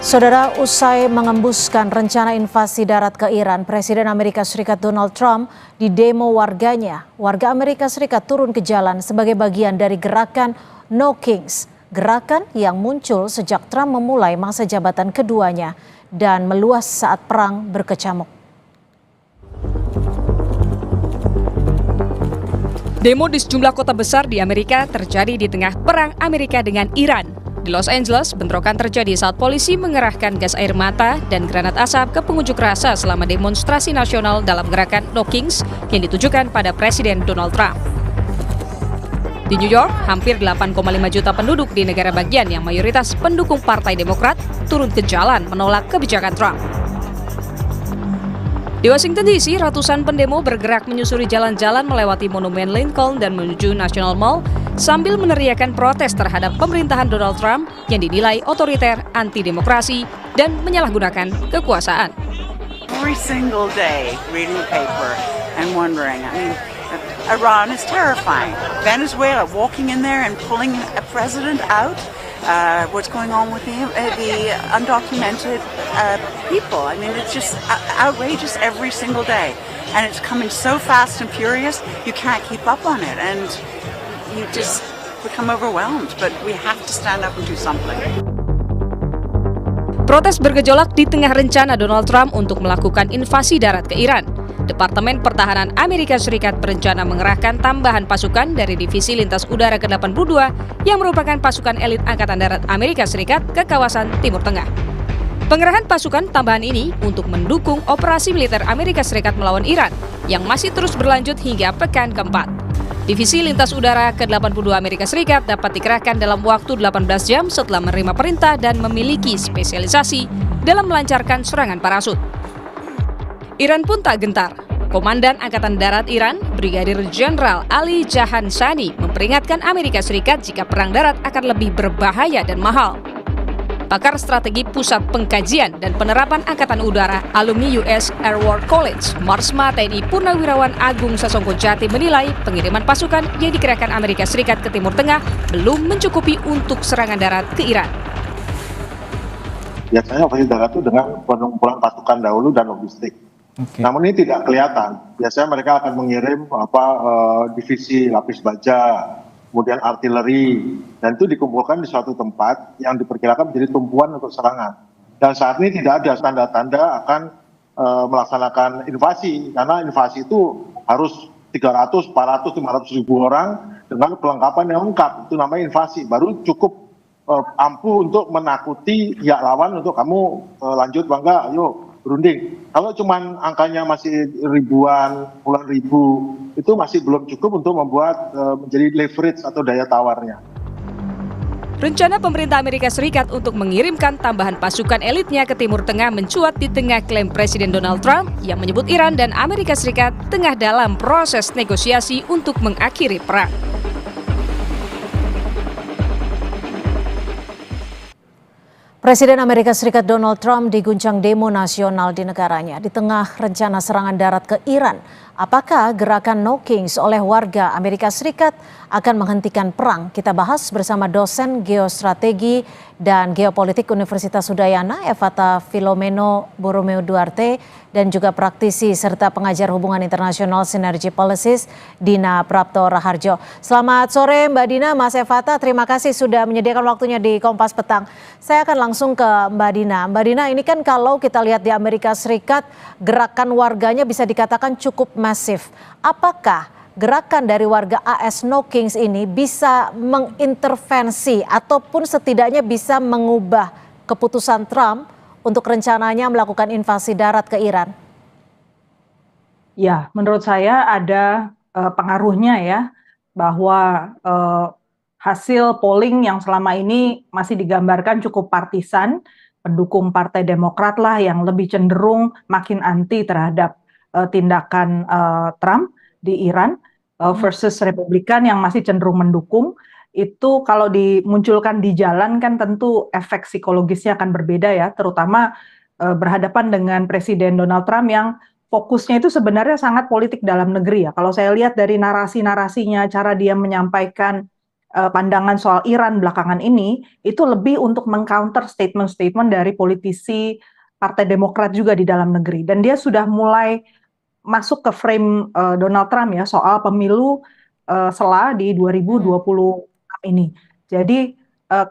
Saudara, usai mengembuskan rencana invasi darat ke Iran, Presiden Amerika Serikat Donald Trump didemo warganya. Warga Amerika Serikat turun ke jalan sebagai bagian dari gerakan No Kings, gerakan yang muncul sejak Trump memulai masa jabatan keduanya dan meluas saat perang berkecamuk. Demo di sejumlah kota besar di Amerika terjadi di tengah perang Amerika dengan Iran. Di Los Angeles, bentrokan terjadi saat polisi mengerahkan gas air mata dan granat asap ke pengunjuk rasa selama demonstrasi nasional dalam gerakan No Kings yang ditujukan pada Presiden Donald Trump. Di New York, hampir 8,5 juta penduduk di negara bagian yang mayoritas pendukung Partai Demokrat turun ke jalan menolak kebijakan Trump. Di Washington DC, ratusan pendemo bergerak menyusuri jalan-jalan melewati Monumen Lincoln dan menuju National Mall sambil meneriakan protes terhadap pemerintahan Donald Trump yang dinilai otoriter, anti-demokrasi, dan menyalahgunakan kekuasaan. Every single day reading the paper and wondering, Iran is terrifying. Venezuela, walking in there and pulling a president out. What's going on with the undocumented people. It's just outrageous every single day. And it's coming so fast and furious, you can't keep up on it. And you just become overwhelmed. But we have to stand up and do something. Protes bergejolak di tengah rencana Donald Trump untuk melakukan invasi darat ke Iran. Departemen Pertahanan Amerika Serikat berencana mengerahkan tambahan pasukan dari Divisi Lintas Udara ke-82 yang merupakan pasukan elit Angkatan Darat Amerika Serikat ke kawasan Timur Tengah. Pengerahan pasukan tambahan ini untuk mendukung operasi militer Amerika Serikat melawan Iran yang masih terus berlanjut hingga pekan keempat. Divisi Lintas Udara ke-82 Amerika Serikat dapat dikerahkan dalam waktu 18 jam setelah menerima perintah dan memiliki spesialisasi dalam melancarkan serangan parasut. Iran pun tak gentar. Komandan Angkatan Darat Iran, Brigadir Jenderal Ali Jahansani, memperingatkan Amerika Serikat jika perang darat akan lebih berbahaya dan mahal. Pakar strategi Pusat Pengkajian dan Penerapan Angkatan Udara alumni US Air War College, Marsma TNI Purnawirawan Agung Sasongko Jati menilai pengiriman pasukan yang dikerahkan Amerika Serikat ke Timur Tengah belum mencukupi untuk serangan darat ke Iran. Biasanya operasi darat itu dengan pengumpulan pasukan dahulu dan logistik. Okay. Namun ini tidak kelihatan. Biasanya mereka akan mengirim divisi lapis baja, kemudian artileri, dan itu dikumpulkan di suatu tempat yang diperkirakan menjadi tumpuan untuk serangan. Dan saat ini tidak ada tanda-tanda akan melaksanakan invasi, karena invasi itu harus 300, 400, 500 ribu orang dengan perlengkapan yang lengkap. Itu namanya invasi. Baru cukup ampuh untuk menakuti pihak lawan untuk kamu lanjut bangga, ayo berunding. Kalau cuman angkanya masih ribuan, puluhan ribu, itu masih belum cukup untuk membuat menjadi leverage atau daya tawarnya. Rencana pemerintah Amerika Serikat untuk mengirimkan tambahan pasukan elitnya ke Timur Tengah mencuat di tengah klaim Presiden Donald Trump yang menyebut Iran dan Amerika Serikat tengah dalam proses negosiasi untuk mengakhiri perang. Presiden Amerika Serikat Donald Trump diguncang demo nasional di negaranya di tengah rencana serangan darat ke Iran. Apakah gerakan No Kings oleh warga Amerika Serikat akan menghentikan perang? Kita bahas bersama dosen geostrategi dan geopolitik Universitas Udayana, Evata Filomeno Borromeo Duarte, dan juga praktisi serta pengajar hubungan internasional Synergy Policies, Dina Prapto Raharjo. Selamat sore Mbak Dina, Mas Evata, terima kasih sudah menyediakan waktunya di Kompas Petang. Saya akan langsung ke Mbak Dina. Mbak Dina, ini kan kalau kita lihat di Amerika Serikat, gerakan warganya bisa dikatakan cukup masif. Apakah gerakan dari warga AS No Kings ini bisa mengintervensi ataupun setidaknya bisa mengubah keputusan Trump untuk rencananya melakukan invasi darat ke Iran? Ya, menurut saya ada pengaruhnya ya, bahwa hasil polling yang selama ini masih digambarkan cukup partisan, pendukung Partai Demokrat lah yang lebih cenderung makin anti terhadap tindakan Trump di Iran versus Republikan yang masih cenderung mendukung. Itu kalau dimunculkan di jalan kan tentu efek psikologisnya akan berbeda ya, terutama berhadapan dengan Presiden Donald Trump yang fokusnya itu sebenarnya sangat politik dalam negeri ya. Kalau saya lihat dari narasi-narasinya, cara dia menyampaikan pandangan soal Iran belakangan ini itu lebih untuk mengcounter statement-statement dari politisi Partai Demokrat juga di dalam negeri, dan dia sudah mulai masuk ke frame Donald Trump ya soal pemilu sela di 2026 ini. Jadi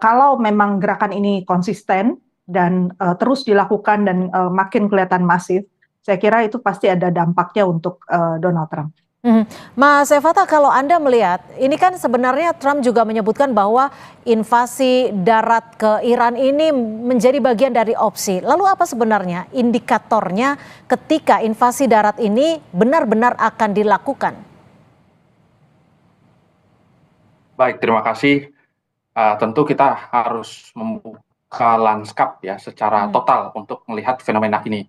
kalau memang gerakan ini konsisten dan terus dilakukan dan makin kelihatan masif, saya kira itu pasti ada dampaknya untuk Donald Trump. Mas Evata, kalau Anda melihat, ini kan sebenarnya Trump juga menyebutkan bahwa invasi darat ke Iran ini menjadi bagian dari opsi. Lalu apa sebenarnya indikatornya ketika invasi darat ini benar-benar akan dilakukan? Baik, terima kasih. Tentu kita harus membuka lanskap ya secara total untuk melihat fenomena ini.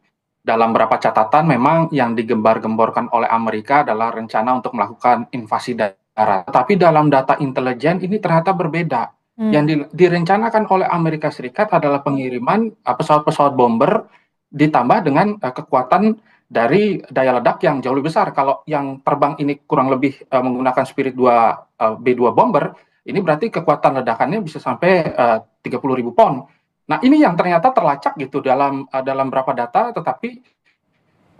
Dalam beberapa catatan memang yang digembar-gemborkan oleh Amerika adalah rencana untuk melakukan invasi darat. Tetapi dalam data intelijen ini ternyata berbeda. Yang direncanakan oleh Amerika Serikat adalah pengiriman pesawat-pesawat bomber ditambah dengan kekuatan dari daya ledak yang jauh lebih besar. Kalau yang terbang ini kurang lebih menggunakan Spirit 2 B2 bomber, ini berarti kekuatan ledakannya bisa sampai 30.000 pon. Nah, ini yang ternyata terlacak gitu dalam beberapa data, tetapi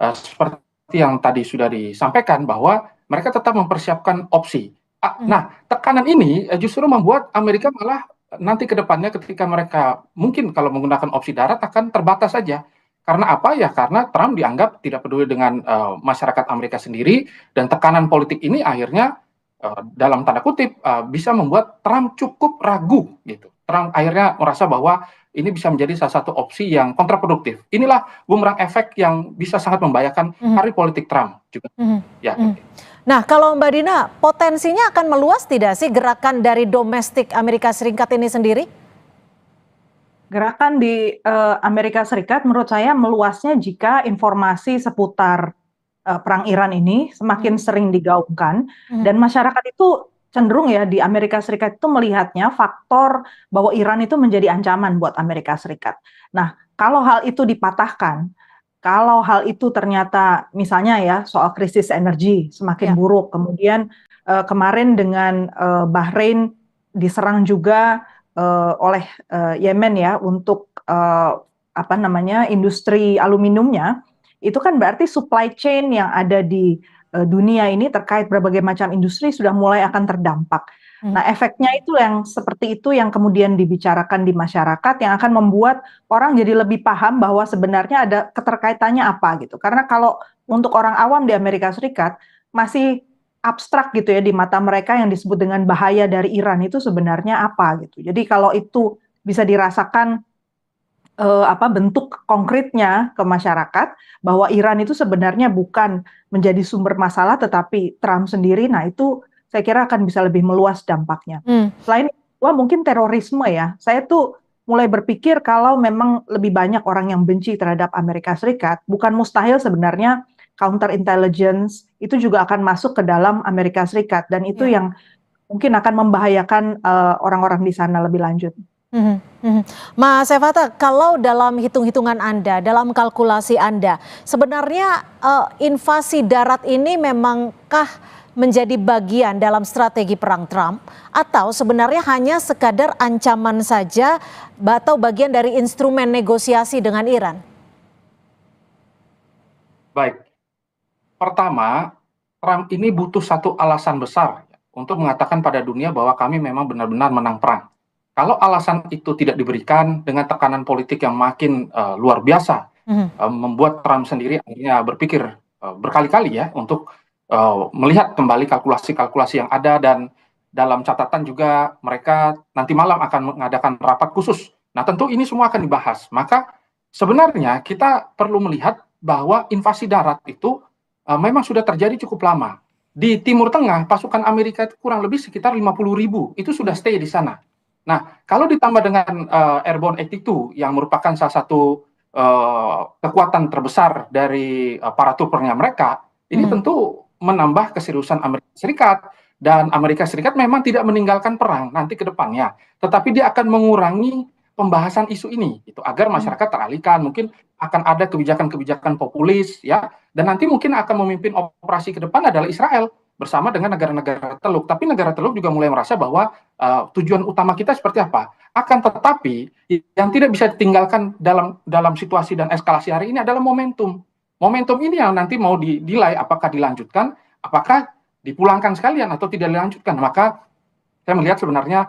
seperti yang tadi sudah disampaikan bahwa mereka tetap mempersiapkan opsi. Nah, tekanan ini justru membuat Amerika malah nanti ke depannya ketika mereka mungkin kalau menggunakan opsi darat akan terbatas saja. Karena apa ya? Karena Trump dianggap tidak peduli dengan masyarakat Amerika sendiri, dan tekanan politik ini akhirnya dalam tanda kutip bisa membuat Trump cukup ragu gitu. Trump akhirnya merasa bahwa ini bisa menjadi salah satu opsi yang kontraproduktif. Inilah bumerang efek yang bisa sangat membahayakan karir politik Trump juga. Ya. Nah, kalau Mbak Dina, potensinya akan meluas tidak sih gerakan dari domestik Amerika Serikat ini sendiri? Gerakan di Amerika Serikat menurut saya meluasnya jika informasi seputar perang Iran ini semakin sering digaungkan, dan masyarakat itu cenderung ya di Amerika Serikat itu melihatnya faktor bahwa Iran itu menjadi ancaman buat Amerika Serikat. Nah, kalau hal itu dipatahkan, kalau hal itu ternyata misalnya ya soal krisis energi semakin buruk, kemudian kemarin dengan Bahrain diserang juga oleh Yemen ya untuk industri aluminiumnya, itu kan berarti supply chain yang ada di dunia ini terkait berbagai macam industri sudah mulai akan terdampak. Nah, efeknya itu yang seperti itu yang kemudian dibicarakan di masyarakat, yang akan membuat orang jadi lebih paham bahwa sebenarnya ada keterkaitannya apa gitu. Karena kalau untuk orang awam di Amerika Serikat masih abstrak gitu ya di mata mereka, yang disebut dengan bahaya dari Iran itu sebenarnya apa gitu. Jadi kalau itu bisa dirasakan bentuk konkretnya ke masyarakat bahwa Iran itu sebenarnya bukan menjadi sumber masalah tetapi Trump sendiri, nah itu saya kira akan bisa lebih meluas dampaknya. Selain itu mungkin terorisme ya, saya tuh mulai berpikir kalau memang lebih banyak orang yang benci terhadap Amerika Serikat, bukan mustahil sebenarnya counter intelligence itu juga akan masuk ke dalam Amerika Serikat, dan itu yang mungkin akan membahayakan orang-orang di sana lebih lanjut. Mas Evata, kalau dalam hitung-hitungan Anda, dalam kalkulasi Anda, sebenarnya invasi darat ini memangkah menjadi bagian dalam strategi perang Trump, atau sebenarnya hanya sekadar ancaman saja atau bagian dari instrumen negosiasi dengan Iran? Baik, pertama, Trump ini butuh satu alasan besar untuk mengatakan pada dunia bahwa kami memang benar-benar menang perang. Kalau alasan itu tidak diberikan dengan tekanan politik yang makin luar biasa, membuat Trump sendiri akhirnya berpikir berkali-kali ya untuk melihat kembali kalkulasi-kalkulasi yang ada, dan dalam catatan juga mereka nanti malam akan mengadakan rapat khusus. Nah, tentu ini semua akan dibahas. Maka sebenarnya kita perlu melihat bahwa invasi darat itu memang sudah terjadi cukup lama. Di Timur Tengah, pasukan Amerika itu kurang lebih sekitar 50.000, itu sudah stay di sana. Nah, kalau ditambah dengan Airborne 82 yang merupakan salah satu kekuatan terbesar dari para troopernya mereka, ini tentu menambah keseriusan Amerika Serikat, dan Amerika Serikat memang tidak meninggalkan perang nanti ke depannya, tetapi dia akan mengurangi pembahasan isu ini gitu, agar masyarakat teralihkan. Mungkin akan ada kebijakan-kebijakan populis ya, dan nanti mungkin akan memimpin operasi ke depan adalah Israel. bersama dengan negara-negara Teluk. Tapi negara Teluk juga mulai merasa bahwa tujuan utama kita seperti apa. Akan tetapi yang tidak bisa ditinggalkan dalam situasi dan eskalasi hari ini adalah momentum. Momentum ini yang nanti mau dinilai apakah dilanjutkan, apakah dipulangkan sekalian atau tidak dilanjutkan. Maka saya melihat sebenarnya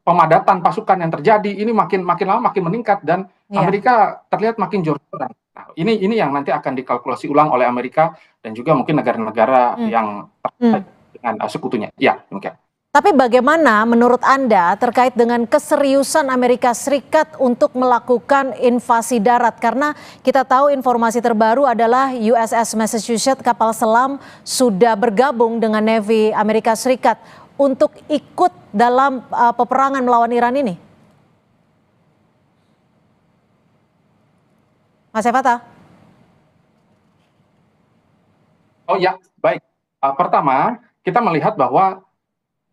pemadatan pasukan yang terjadi ini makin lama makin meningkat dan Amerika terlihat makin jor-joran. Nah, ini yang nanti akan dikalkulasi ulang oleh Amerika dan juga mungkin negara-negara yang terkait dengan sekutunya. Ya, demikian. Tapi bagaimana menurut Anda terkait dengan keseriusan Amerika Serikat untuk melakukan invasi darat? Karena kita tahu informasi terbaru adalah USS Massachusetts, kapal selam, sudah bergabung dengan Navy Amerika Serikat untuk ikut dalam peperangan melawan Iran ini. Mas Evata? Oh ya, baik. Pertama, kita melihat bahwa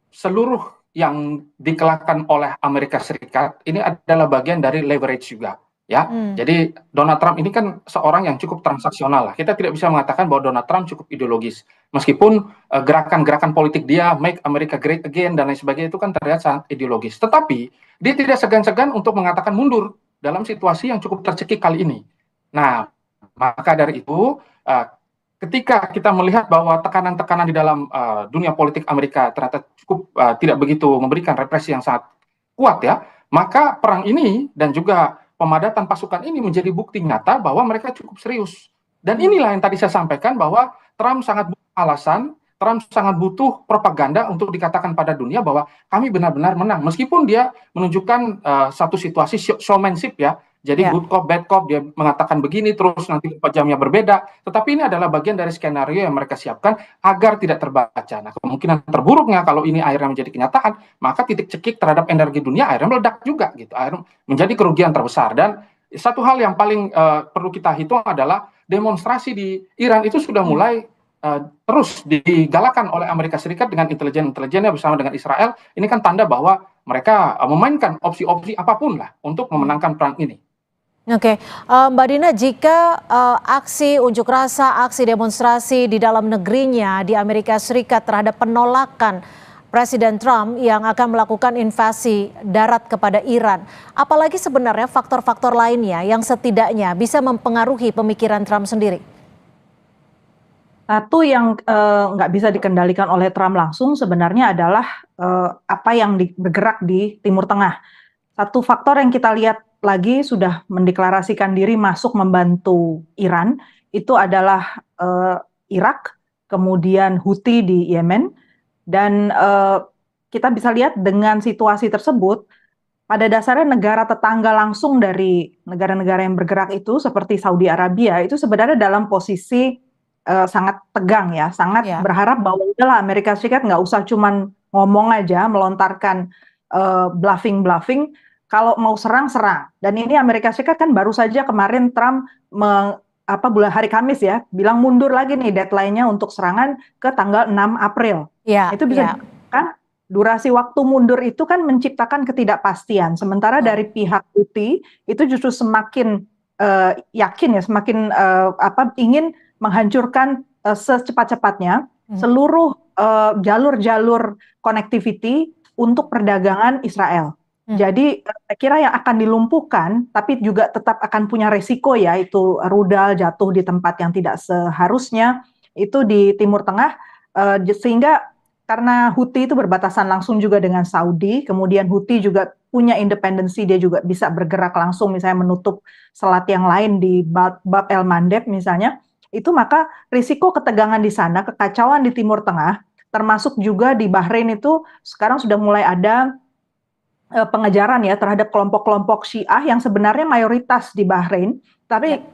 seluruh yang dikelakkan oleh Amerika Serikat ini adalah bagian dari leverage juga, ya. Jadi Donald Trump ini kan seorang yang cukup transaksional lah. Kita tidak bisa mengatakan bahwa Donald Trump cukup ideologis, meskipun gerakan-gerakan politik dia, Make America Great Again dan lain sebagainya itu kan terlihat sangat ideologis. Tetapi dia tidak segan-segan untuk mengatakan mundur dalam situasi yang cukup tercekik kali ini. Nah, maka dari itu ketika kita melihat bahwa tekanan-tekanan di dalam dunia politik Amerika ternyata cukup tidak begitu memberikan represi yang sangat kuat ya, maka perang ini dan juga pemadatan pasukan ini menjadi bukti nyata bahwa mereka cukup serius. Dan inilah yang tadi saya sampaikan bahwa Trump sangat butuh alasan, Trump sangat butuh propaganda untuk dikatakan pada dunia bahwa kami benar-benar menang. Meskipun dia menunjukkan satu situasi showmanship ya, jadi good cop, bad cop, dia mengatakan begini, terus nanti 4 jamnya berbeda. Tetapi ini adalah bagian dari skenario yang mereka siapkan agar tidak terbaca. Nah, kemungkinan terburuknya kalau ini akhirnya menjadi kenyataan, maka titik cekik terhadap energi dunia akhirnya meledak juga, gitu. Akhirnya menjadi kerugian terbesar. Dan satu hal yang paling perlu kita hitung adalah demonstrasi di Iran itu sudah mulai terus digalakan oleh Amerika Serikat dengan intelijen-intelijennya bersama dengan Israel. Ini kan tanda bahwa mereka memainkan opsi-opsi apapun lah untuk memenangkan perang ini. Oke, Mbak Dina, jika aksi unjuk rasa, aksi demonstrasi di dalam negerinya di Amerika Serikat terhadap penolakan Presiden Trump yang akan melakukan invasi darat kepada Iran, apalagi sebenarnya faktor-faktor lainnya yang setidaknya bisa mempengaruhi pemikiran Trump sendiri? Satu yang nggak bisa dikendalikan oleh Trump langsung sebenarnya adalah apa yang bergerak di Timur Tengah. Satu faktor yang kita lihat lagi sudah mendeklarasikan diri masuk membantu Iran, itu adalah Irak, kemudian Houthi di Yemen, dan kita bisa lihat dengan situasi tersebut, pada dasarnya negara tetangga langsung dari negara-negara yang bergerak itu, seperti Saudi Arabia, itu sebenarnya dalam posisi sangat tegang ya, sangat berharap bahwa udahlah Amerika Serikat nggak usah cuman ngomong aja, melontarkan bluffing, kalau mau serang. Dan ini Amerika Serikat kan baru saja kemarin Trump bulan hari Kamis ya, bilang mundur lagi nih deadline-nya untuk serangan ke tanggal 6 April. Itu bisa kan durasi waktu mundur itu kan menciptakan ketidakpastian. Sementara dari pihak Houthi itu justru semakin yakin ya, semakin ingin menghancurkan secepat-cepatnya seluruh jalur-jalur connectivity untuk perdagangan Israel. Jadi saya kira yang akan dilumpuhkan, tapi juga tetap akan punya resiko ya, itu rudal jatuh di tempat yang tidak seharusnya, itu di Timur Tengah, sehingga karena Houthi itu berbatasan langsung juga dengan Saudi, kemudian Houthi juga punya independensi, dia juga bisa bergerak langsung, misalnya menutup selat yang lain di Bab el Mandeb misalnya, itu maka risiko ketegangan di sana, kekacauan di Timur Tengah, termasuk juga di Bahrain itu sekarang sudah mulai ada pengejaran ya terhadap kelompok-kelompok Syiah yang sebenarnya mayoritas di Bahrain, tapi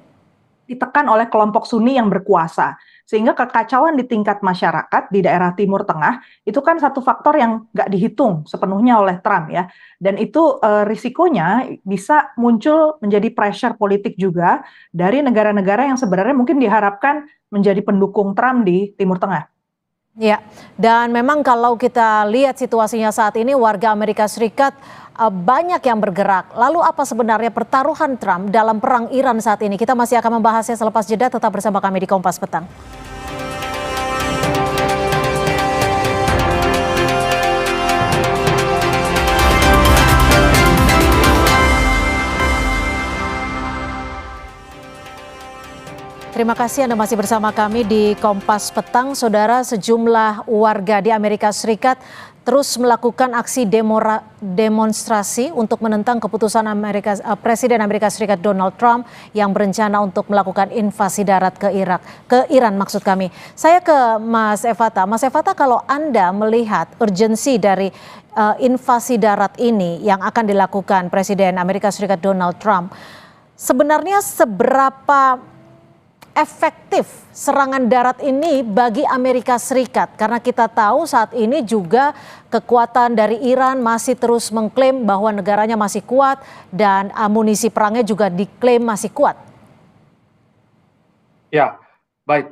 ditekan oleh kelompok Sunni yang berkuasa. Sehingga kekacauan di tingkat masyarakat di daerah Timur Tengah itu kan satu faktor yang nggak dihitung sepenuhnya oleh Trump ya. Dan itu risikonya bisa muncul menjadi pressure politik juga dari negara-negara yang sebenarnya mungkin diharapkan menjadi pendukung Trump di Timur Tengah. Ya, dan memang kalau kita lihat situasinya saat ini, warga Amerika Serikat banyak yang bergerak. Lalu apa sebenarnya pertaruhan Trump dalam perang Iran saat ini? Kita masih akan membahasnya selepas jeda, tetap bersama kami di Kompas Petang. terima kasih Anda masih bersama kami di Kompas Petang. Saudara, sejumlah warga di Amerika Serikat terus melakukan aksi demonstrasi untuk menentang keputusan Presiden Amerika Serikat Donald Trump yang berencana untuk melakukan invasi darat ke Iran maksud kami. Saya ke Mas Evata. Mas Evata, kalau Anda melihat urgensi dari invasi darat ini yang akan dilakukan Presiden Amerika Serikat Donald Trump, sebenarnya seberapa efektif serangan darat ini bagi Amerika Serikat? Karena kita tahu saat ini juga kekuatan dari Iran masih terus mengklaim bahwa negaranya masih kuat dan amunisi perangnya juga diklaim masih kuat. Ya, baik.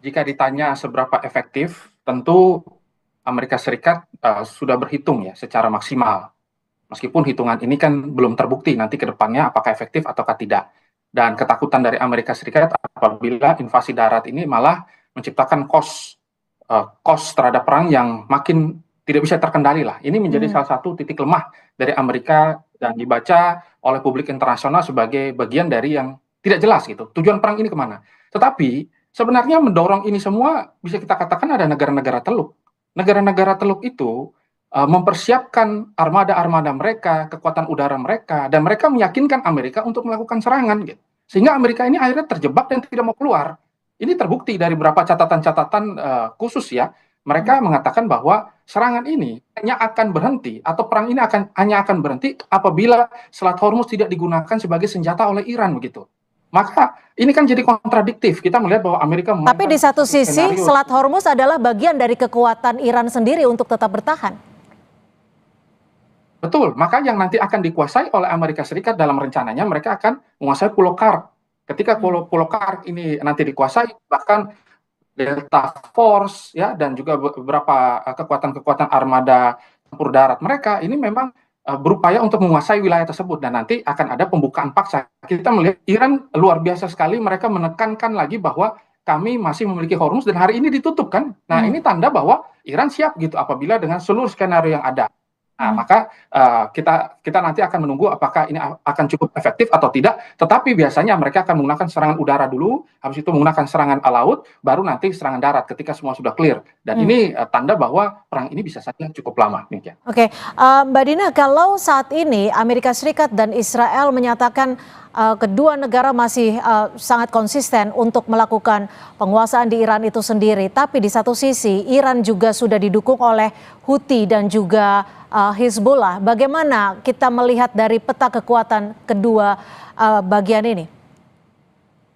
Jika ditanya seberapa efektif, tentu Amerika Serikat sudah berhitung ya secara maksimal. Meskipun hitungan ini kan belum terbukti nanti ke depannya apakah efektif ataukah tidak. Dan ketakutan dari Amerika Serikat apabila invasi darat ini malah menciptakan cost terhadap perang yang makin tidak bisa terkendali lah. Ini menjadi salah satu titik lemah dari Amerika dan dibaca oleh publik internasional sebagai bagian dari yang tidak jelas gitu. Tujuan perang ini kemana? Tetapi sebenarnya mendorong ini semua bisa kita katakan ada negara-negara teluk. Negara-negara teluk itu mempersiapkan armada-armada mereka, kekuatan udara mereka, dan mereka meyakinkan Amerika untuk melakukan serangan, gitu. Sehingga Amerika ini akhirnya terjebak dan tidak mau keluar. Ini terbukti dari beberapa catatan-catatan khusus ya. Mereka mengatakan bahwa serangan ini hanya akan berhenti atau perang ini hanya akan berhenti apabila Selat Hormuz tidak digunakan sebagai senjata oleh Iran, begitu. Maka ini kan jadi kontradiktif. Kita melihat bahwa Amerika tapi di satu sisi Selat Hormuz adalah bagian dari kekuatan Iran sendiri untuk tetap bertahan. Betul, maka yang nanti akan dikuasai oleh Amerika Serikat dalam rencananya mereka akan menguasai Pulau Kark. Ketika Pulau Kark ini nanti dikuasai, bahkan Delta Force ya dan juga beberapa kekuatan-kekuatan armada tempur darat mereka ini memang berupaya untuk menguasai wilayah tersebut dan nanti akan ada pembukaan paksa. Kita melihat Iran luar biasa sekali, mereka menekankan lagi bahwa kami masih memiliki Hormuz dan hari ini ditutup kan. Nah, ini tanda bahwa Iran siap gitu apabila dengan seluruh skenario yang ada. Nah, maka kita nanti akan menunggu apakah ini akan cukup efektif atau tidak. Tetapi biasanya mereka akan menggunakan serangan udara dulu, habis itu menggunakan serangan laut, baru nanti serangan darat ketika semua sudah clear. Dan ini tanda bahwa perang ini bisa saja cukup lama. Oke, Mbak Dina, kalau saat ini Amerika Serikat dan Israel menyatakan kedua negara masih sangat konsisten untuk melakukan penguasaan di Iran itu sendiri, tapi di satu sisi Iran juga sudah didukung oleh Houthi dan juga Hizbullah. Bagaimana kita melihat dari peta kekuatan kedua bagian ini?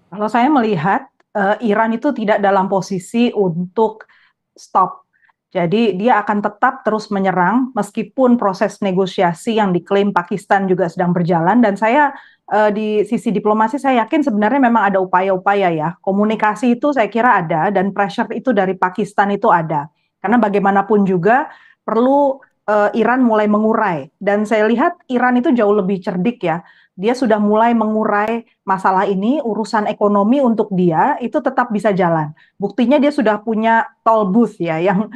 Kalau saya melihat Iran itu tidak dalam posisi untuk stop. Jadi dia akan tetap terus menyerang meskipun proses negosiasi yang diklaim Pakistan juga sedang berjalan. Dan saya di sisi diplomasi saya yakin sebenarnya memang ada upaya-upaya ya. Komunikasi itu saya kira ada dan pressure itu dari Pakistan itu ada. Karena bagaimanapun juga perlu Iran mulai mengurai. Dan saya lihat Iran itu jauh lebih cerdik ya. Dia sudah mulai mengurai masalah ini, urusan ekonomi untuk dia itu tetap bisa jalan. Buktinya dia sudah punya toll booth ya, yang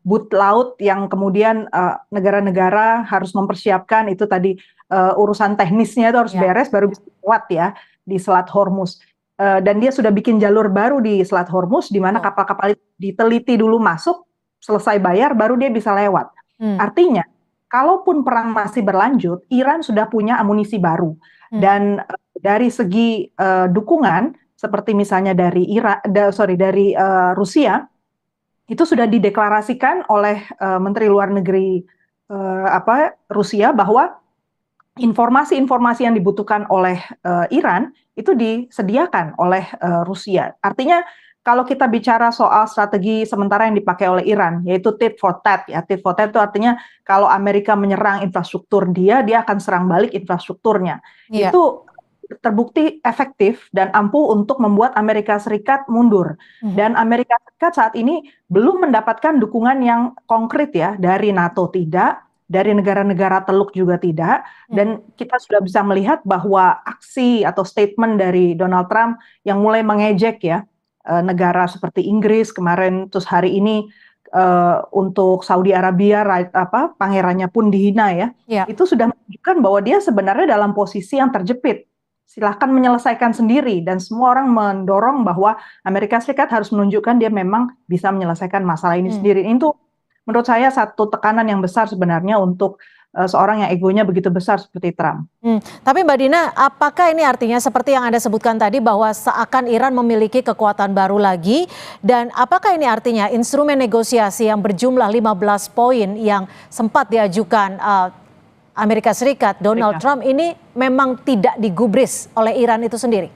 booth laut yang kemudian negara-negara harus mempersiapkan itu tadi urusan teknisnya itu harus beres baru bisa lewat ya di Selat Hormuz. Dan dia sudah bikin jalur baru di Selat Hormuz di mana kapal-kapal diteliti dulu masuk, selesai bayar baru dia bisa lewat. Artinya kalaupun perang masih berlanjut, Iran sudah punya amunisi baru. Dan dari segi dukungan, seperti misalnya dari Rusia, itu sudah dideklarasikan oleh Menteri Luar Negeri Rusia bahwa informasi-informasi yang dibutuhkan oleh Iran itu disediakan oleh Rusia. Artinya kalau kita bicara soal strategi sementara yang dipakai oleh Iran, yaitu tit for tat, ya tit for tat itu artinya kalau Amerika menyerang infrastruktur dia akan serang balik infrastrukturnya. Itu terbukti efektif dan ampuh untuk membuat Amerika Serikat mundur. Dan Amerika Serikat saat ini belum mendapatkan dukungan yang konkret ya dari NATO tidak, dari negara-negara teluk juga tidak, dan kita sudah bisa melihat bahwa aksi atau statement dari Donald Trump yang mulai mengejek ya negara seperti Inggris kemarin, terus hari ini untuk Saudi Arabia pangerannya pun dihina ya. Itu sudah menunjukkan bahwa dia sebenarnya dalam posisi yang terjepit silahkan menyelesaikan sendiri, dan semua orang mendorong bahwa Amerika Serikat harus menunjukkan dia memang bisa menyelesaikan masalah ini sendiri. Itu menurut saya satu tekanan yang besar sebenarnya untuk seorang yang egonya begitu besar seperti Trump. Tapi Mbak Dina, apakah ini artinya seperti yang Anda sebutkan tadi bahwa seakan Iran memiliki kekuatan baru lagi, dan apakah ini artinya instrumen negosiasi yang berjumlah 15 poin yang sempat diajukan Amerika Serikat, Donald Trump ini memang tidak digubris oleh Iran itu sendiri?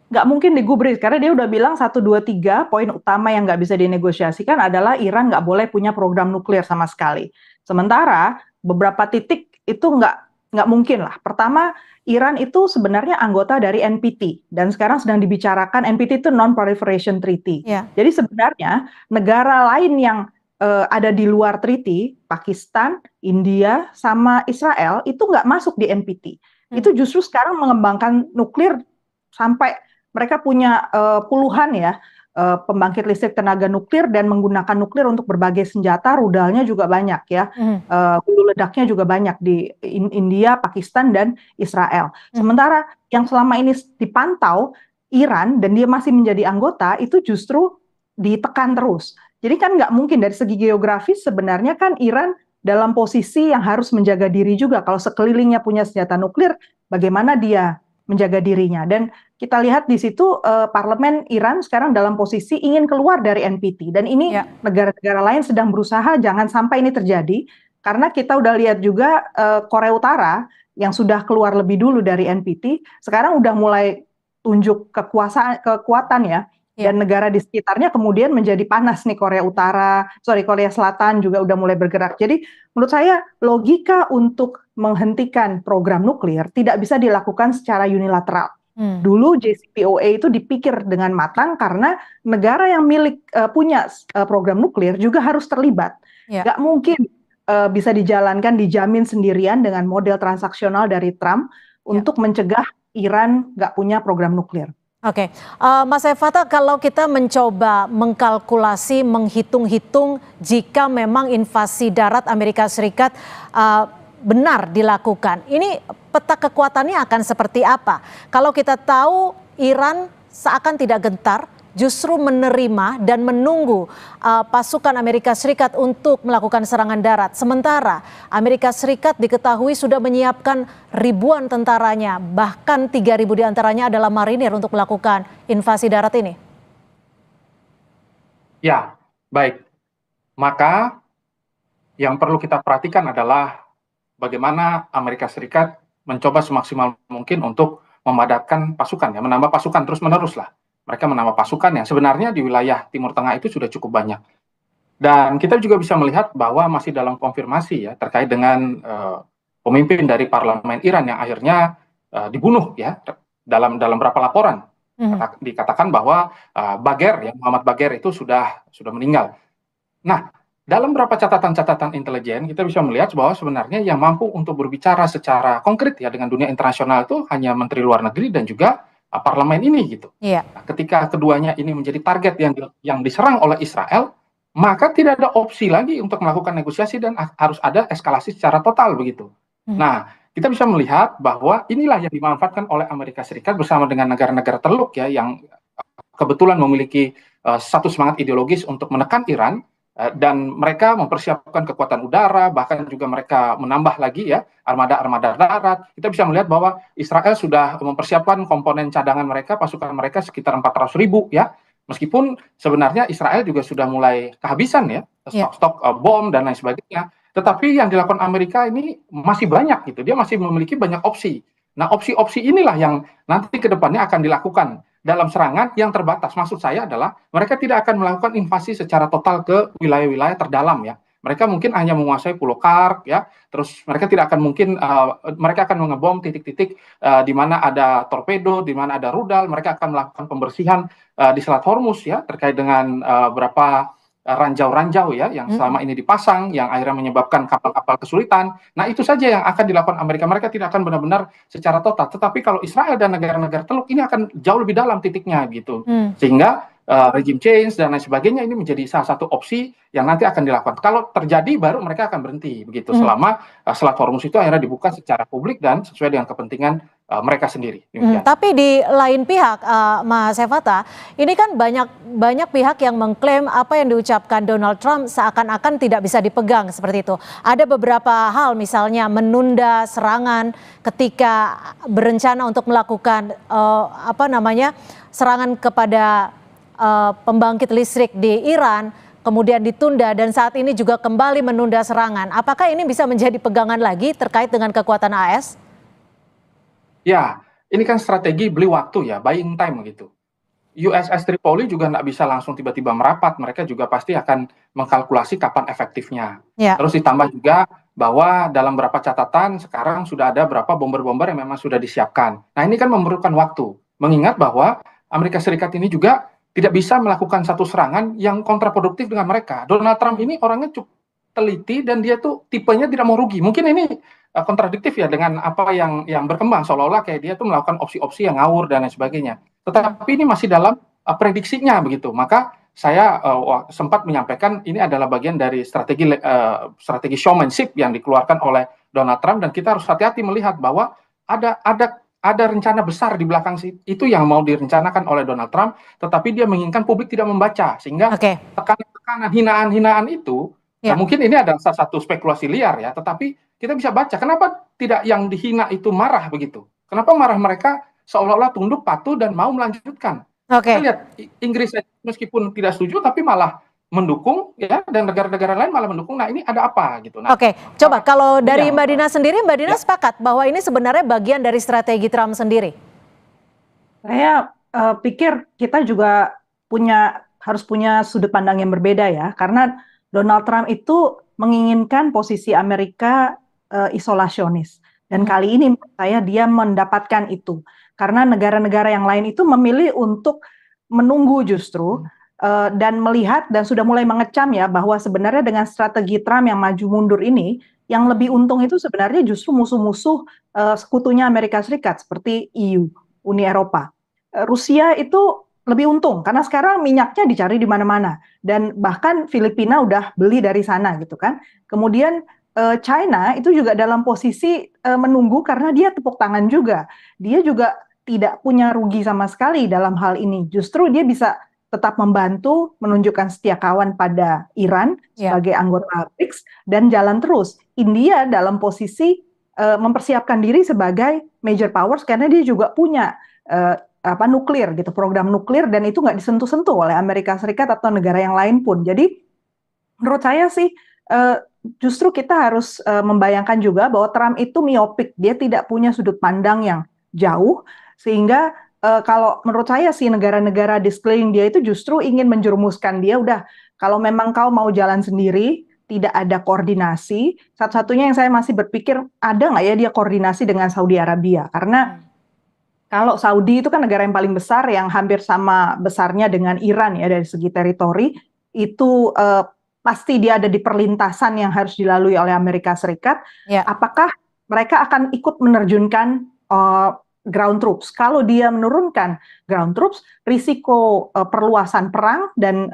Nggak mungkin digubris, karena dia udah bilang 1, 2, 3 poin utama yang nggak bisa dinegosiasikan adalah Iran nggak boleh punya program nuklir sama sekali. Sementara beberapa titik itu nggak mungkin lah. Pertama, Iran itu sebenarnya anggota dari NPT, dan sekarang sedang dibicarakan, NPT itu Non-Proliferation Treaty. Jadi sebenarnya negara lain yang ada di luar treaty, Pakistan, India, sama Israel, itu nggak masuk di NPT. Itu justru sekarang mengembangkan nuklir sampai mereka punya puluhan ya pembangkit listrik tenaga nuklir, dan menggunakan nuklir untuk berbagai senjata, rudalnya juga banyak ya, hulu ledaknya juga banyak di India, Pakistan, dan Israel. Sementara yang selama ini dipantau Iran, dan dia masih menjadi anggota, itu justru ditekan terus. Jadi kan nggak mungkin, dari segi geografis sebenarnya kan Iran dalam posisi yang harus menjaga diri juga. Kalau sekelilingnya punya senjata nuklir, bagaimana dia menjaga dirinya? Dan kita lihat di situ parlemen Iran sekarang dalam posisi ingin keluar dari NPT. Dan ini negara-negara lain sedang berusaha jangan sampai ini terjadi. Karena kita udah lihat juga Korea Utara yang sudah keluar lebih dulu dari NPT, sekarang udah mulai tunjuk kekuatan ya. Dan negara di sekitarnya kemudian menjadi panas nih, Korea Selatan juga udah mulai bergerak. Jadi menurut saya logika untuk menghentikan program nuklir tidak bisa dilakukan secara unilateral. Dulu JCPOA itu dipikir dengan matang karena negara yang punya program nuklir juga harus terlibat. Nggak mungkin bisa dijalankan, dijamin sendirian dengan model transaksional dari Trump untuk mencegah Iran nggak punya program nuklir. Oke, Mas Efata, kalau kita mencoba mengkalkulasi, menghitung-hitung jika memang invasi darat Amerika Serikat benar dilakukan, ini peta kekuatannya akan seperti apa? Kalau kita tahu Iran seakan tidak gentar, justru menerima dan menunggu pasukan Amerika Serikat untuk melakukan serangan darat. Sementara Amerika Serikat diketahui sudah menyiapkan ribuan tentaranya, bahkan 3.000 diantaranya adalah marinir untuk melakukan invasi darat ini. Ya, baik. Maka yang perlu kita perhatikan adalah bagaimana Amerika Serikat mencoba semaksimal mungkin untuk memadatkan pasukan, ya, menambah pasukan terus-menerus lah. Mereka menambah pasukan yang sebenarnya di wilayah Timur Tengah itu sudah cukup banyak. Dan kita juga bisa melihat bahwa masih dalam konfirmasi ya terkait dengan pemimpin dari parlemen Iran yang akhirnya dibunuh ya dalam beberapa laporan. Dikatakan bahwa Muhammad Bagher itu sudah meninggal. Nah, dalam beberapa catatan-catatan intelijen kita bisa melihat bahwa sebenarnya yang mampu untuk berbicara secara konkret ya dengan dunia internasional itu hanya Menteri Luar Negeri dan juga parlemen ini gitu. Nah, ketika keduanya ini menjadi target yang diserang oleh Israel, maka tidak ada opsi lagi untuk melakukan negosiasi dan harus ada eskalasi secara total begitu. Nah, kita bisa melihat bahwa inilah yang dimanfaatkan oleh Amerika Serikat bersama dengan negara-negara teluk ya yang kebetulan memiliki satu semangat ideologis untuk menekan Iran. Dan mereka mempersiapkan kekuatan udara, bahkan juga mereka menambah lagi ya armada-armada darat. Kita bisa melihat bahwa Israel sudah mempersiapkan komponen cadangan mereka, pasukan mereka sekitar 400.000 ya. Meskipun sebenarnya Israel juga sudah mulai kehabisan ya, stok bom dan lain sebagainya. Tetapi yang dilakukan Amerika ini masih banyak gitu, dia masih memiliki banyak opsi. Nah, opsi-opsi inilah yang nanti ke depannya akan dilakukan dalam serangan yang terbatas. Maksud saya adalah mereka tidak akan melakukan invasi secara total ke wilayah-wilayah terdalam ya. Mereka mungkin hanya menguasai Pulau Kark ya. Terus mereka tidak akan mungkin mereka akan mengebom titik-titik di mana ada torpedo, di mana ada rudal. Mereka akan melakukan pembersihan di Selat Hormuz ya terkait dengan beberapa ranjau-ranjau ya yang selama ini dipasang yang akhirnya menyebabkan kapal-kapal kesulitan. Nah, itu saja yang akan dilakukan Amerika. Mereka tidak akan benar-benar secara total. Tetapi kalau Israel dan negara-negara teluk ini akan jauh lebih dalam titiknya gitu. Sehingga regime change dan lain sebagainya, ini menjadi salah satu opsi yang nanti akan dilakukan. Kalau terjadi baru mereka akan berhenti begitu selama selat Hormuz itu akhirnya dibuka secara publik dan sesuai dengan kepentingan mereka sendiri. Tapi di lain pihak, Mas Hevata, ini kan banyak pihak yang mengklaim apa yang diucapkan Donald Trump seakan-akan tidak bisa dipegang seperti itu. Ada beberapa hal, misalnya menunda serangan ketika berencana untuk melakukan serangan kepada pembangkit listrik di Iran, kemudian ditunda dan saat ini juga kembali menunda serangan. Apakah ini bisa menjadi pegangan lagi terkait dengan kekuatan AS? Ya, ini kan strategi beli waktu ya, buying time gitu. USS Tripoli juga nggak bisa langsung tiba-tiba merapat, mereka juga pasti akan mengkalkulasi kapan efektifnya. Terus ditambah juga bahwa dalam beberapa catatan sekarang sudah ada berapa bomber-bomber yang memang sudah disiapkan. Nah ini kan memerlukan waktu, mengingat bahwa Amerika Serikat ini juga tidak bisa melakukan satu serangan yang kontraproduktif dengan mereka. Donald Trump ini orangnya cukup teliti dan dia tuh tipenya tidak mau rugi. Mungkin ini kontradiktif ya dengan apa yang berkembang, seolah-olah kayak dia tuh melakukan opsi-opsi yang ngawur dan lain sebagainya. Tetapi ini masih dalam prediksinya begitu. Maka saya sempat menyampaikan ini adalah bagian dari strategi showmanship yang dikeluarkan oleh Donald Trump, dan kita harus hati-hati melihat bahwa ada rencana besar di belakang itu yang mau direncanakan oleh Donald Trump, tetapi dia menginginkan publik tidak membaca, sehingga tekanan-tekanan, hinaan-hinaan itu, mungkin ini adalah salah satu spekulasi liar ya, tetapi kita bisa baca, kenapa tidak yang dihina itu marah begitu? Kenapa marah mereka seolah-olah tunduk, patuh, dan mau melanjutkan? Kita lihat, Inggris meskipun tidak setuju, tapi malah mendukung ya, dan negara-negara lain malah mendukung. Nah ini ada apa gitu. Nah, coba kalau dari Mbak Dina sendiri, Mbak Dina sepakat bahwa ini sebenarnya bagian dari strategi Trump sendiri? Saya pikir kita juga harus punya sudut pandang yang berbeda ya, karena Donald Trump itu menginginkan posisi Amerika isolasionis, dan kali ini menurut saya dia mendapatkan itu, karena negara-negara yang lain itu memilih untuk menunggu justru dan melihat dan sudah mulai mengecam ya bahwa sebenarnya dengan strategi Trump yang maju mundur ini, yang lebih untung itu sebenarnya justru musuh-musuh sekutunya Amerika Serikat seperti EU, Uni Eropa. Rusia itu lebih untung karena sekarang minyaknya dicari di mana-mana, dan bahkan Filipina udah beli dari sana gitu kan. Kemudian China itu juga dalam posisi menunggu karena dia tepuk tangan juga. Dia juga tidak punya rugi sama sekali dalam hal ini. Justru dia bisa tetap membantu menunjukkan setia kawan pada Iran sebagai anggota BRICS dan jalan terus. India dalam posisi mempersiapkan diri sebagai major powers karena dia juga punya nuklir gitu, program nuklir, dan itu nggak disentuh-sentuh oleh Amerika Serikat atau negara yang lain pun. Jadi menurut saya sih justru kita harus membayangkan juga bahwa Trump itu miopik, dia tidak punya sudut pandang yang jauh, sehingga kalau menurut saya sih negara-negara di sekeliling dia itu justru ingin menjerumuskan dia, udah kalau memang kau mau jalan sendiri, tidak ada koordinasi, satu-satunya yang saya masih berpikir ada nggak ya dia koordinasi dengan Saudi Arabia, karena kalau Saudi itu kan negara yang paling besar yang hampir sama besarnya dengan Iran ya dari segi teritori, itu pasti dia ada di perlintasan yang harus dilalui oleh Amerika Serikat. Apakah mereka akan ikut menerjunkan ground troops? Kalau dia menurunkan ground troops, risiko perluasan perang dan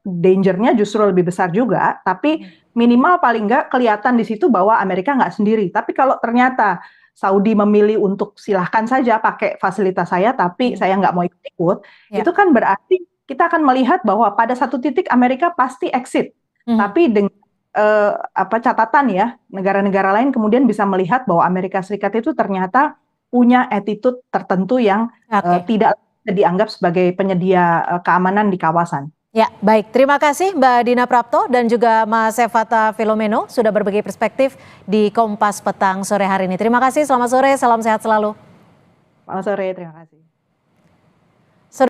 danger-nya justru lebih besar juga. Tapi minimal paling nggak kelihatan di situ bahwa Amerika nggak sendiri. Tapi kalau ternyata Saudi memilih untuk silahkan saja pakai fasilitas saya, tapi saya nggak mau ikut-ikut, itu kan berarti kita akan melihat bahwa pada satu titik Amerika pasti exit. Tapi dengan catatan ya, negara-negara lain kemudian bisa melihat bahwa Amerika Serikat itu ternyata punya attitude tertentu yang tidak dianggap sebagai penyedia keamanan di kawasan. Ya, baik. Terima kasih Mbak Dina Prapto dan juga Mas Hevata Filomeno sudah berbagi perspektif di Kompas Petang sore hari ini. Terima kasih, selamat sore, salam sehat selalu. Selamat sore, terima kasih.